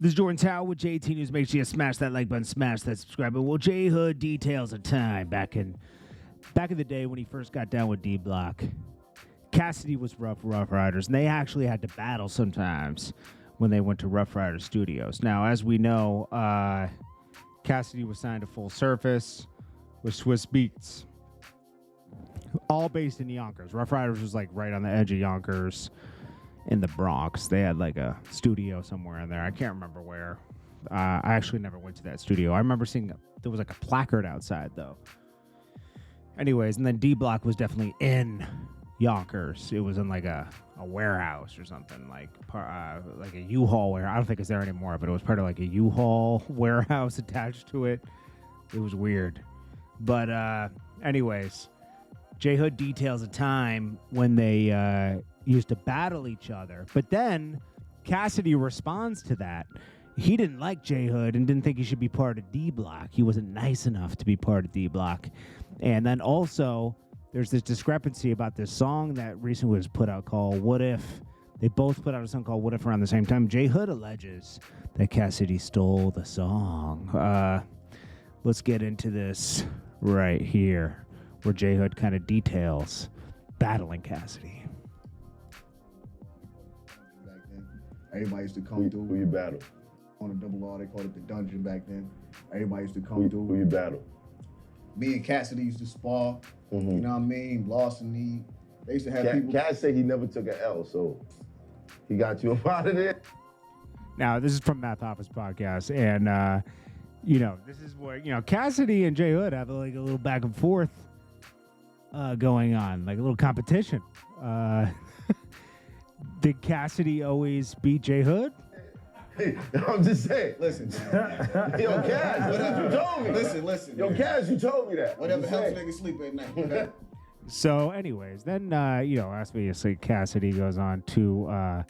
This is Jordan Tower with JT News. Make sure you smash that like button, smash that subscribe button. Well, J Hood details a time back in the day when he first got down with D Block. Cassidy was Rough Riders, and they actually had to battle sometimes when they went to Rough Riders Studios. Now, as we know, Cassidy was signed to Full Surface with Swiss Beats, all based in Yonkers. Rough Riders was like right on the edge of Yonkers in the Bronx. They had like a studio somewhere in there. I can't remember where. I actually never went to that studio. I remember seeing there was like a placard outside though. Anyways, and then D Block was definitely in Yonkers. It was in like a warehouse or something, like a U-Haul warehouse. I don't think it's there anymore, but it was part of like a U-Haul warehouse attached to it. It was weird. But anyways, J Hood details a time when they used to battle each other. But then Cassidy responds to that. He didn't like J Hood and didn't think he should be part of D Block. He wasn't nice enough to be part of D Block. And then also there's this discrepancy about this song that recently was put out called What If. They both put out a song called What If around the same time. J Hood alleges that Cassidy stole the song. Let's get into this right here, where J Hood kind of details battling Cassidy. Back then, everybody used to come through. Who you battle? On a double R, they called it the dungeon back then. Everybody used to come through. Who you battle? Me and Cassidy used to spar. You know what I mean? Lost and need. They used to have people. Cass said he never took an L, so he got you up out of there. Now, this is from Math Office Podcast, and this is where Cassidy and J Hood have like a little back and forth going on, like a little competition. Did Cassidy always beat J Hood? Hey, I'm just saying. Listen, Yo, Cass, whatever you told me. Listen. Yo, Cass, you told me that. Whatever helps niggas sleep at night. Okay? So, anyways, then obviously Cassidy goes on to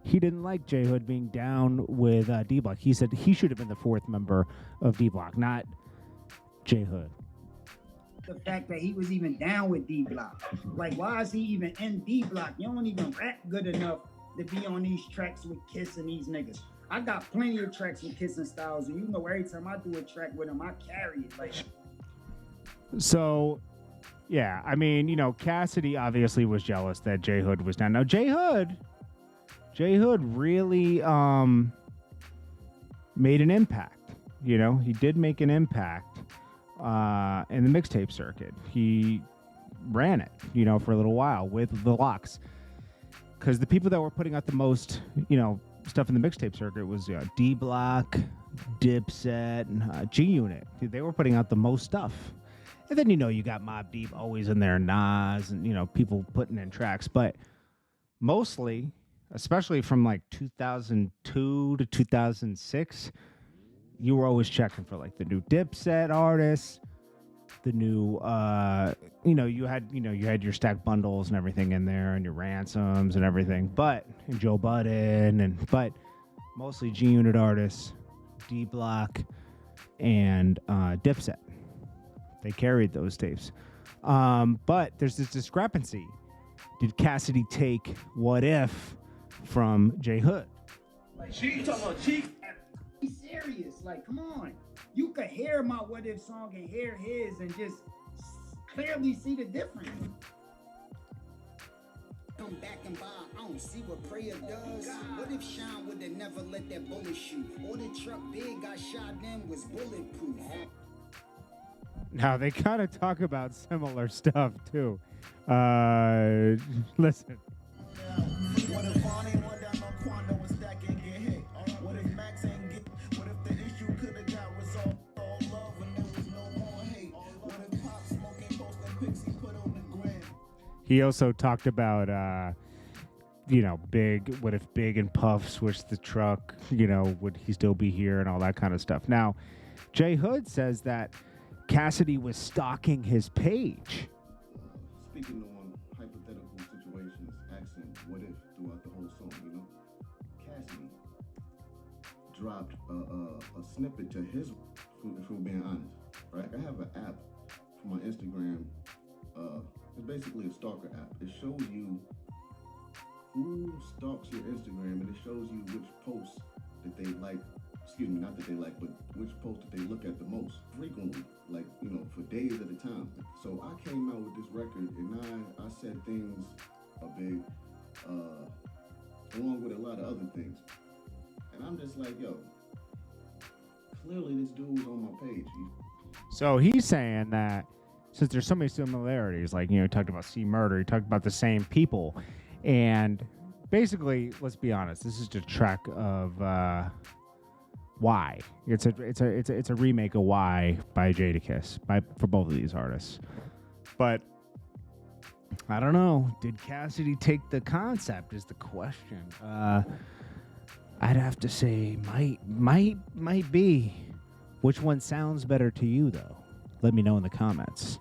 he didn't like J Hood being down with D Block. He said he should have been the fourth member of D Block, not J Hood. The fact that he was even down with D Block. Like, why is he even in D Block? You don't even rap good enough to be on these tracks with Kiss and these niggas. I got plenty of tracks with Kiss and Styles, and every time I do a track with him, I carry it. Like, so, yeah, I mean, Cassidy obviously was jealous that J Hood was down. Now, J Hood really made an impact. He did make an impact in the mixtape circuit. He ran it, for a little while with the Locks. Because the people that were putting out the most, stuff in the mixtape circuit was D Block, Dipset, and G Unit. They were putting out the most stuff. And then, you got Mobb Deep always in there, Nas, and, people putting in tracks. But mostly, especially from like 2002 to 2006, you were always checking for like the new Dipset artists, the new, you had your stack bundles and everything in there, and your ransoms and everything. But and Joe Budden but mostly G Unit artists, D Block, and Dipset. They carried those tapes. But there's this discrepancy. Did Cassidy take What If from J Hood? like, you talking about Chief? Be serious. Like, come on. You could hear my What If song and hear his and just clearly see the difference. Come back and buy, I don't see what prayer does. What if Sean would have never let that bullet shoot? Or the truck big got shot in was bulletproof. Now, they kind of talk about similar stuff, too. Listen. What if Bonnie went down on Quando and Stack and get hit? What if Max ain't get? What if the issue could have got resolved? All love when there was no more hate. What if Pop smoking Ghost and Pixie put on the gram? He also talked about, what if Big and Puff switched the truck, would he still be here and all that kind of stuff. Now, J Hood says that Cassidy was stalking his page. Speaking on hypothetical situations, asking what if throughout the whole song, Cassidy dropped a snippet to his, if we're being honest, right? I have an app for my Instagram. It's basically a stalker app. It shows you who stalks your Instagram, and it shows you which posts that they like, excuse me, not that they like, but which post that they look at the most frequently, like, you know, for days at a time. So I came out with this record and I said things a bit, along with a lot of other things. And I'm just like, yo, clearly this dude was on my page. So he's saying that since there's so many similarities, like, you know, he talked about C Murder, he talked about the same people, and basically, let's be honest, this is just a track of Why. It's a remake of Why by THNKS for both of these artists. But I don't know. Did Cassidy take the concept? Is the question. I'd have to say might be. Which one sounds better to you, though? Let me know in the comments.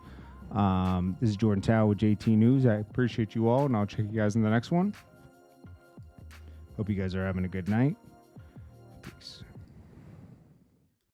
This is Jordan Tower with JT News. I appreciate you all, and I'll check you guys in the next one. Hope you guys are having a good night. Peace.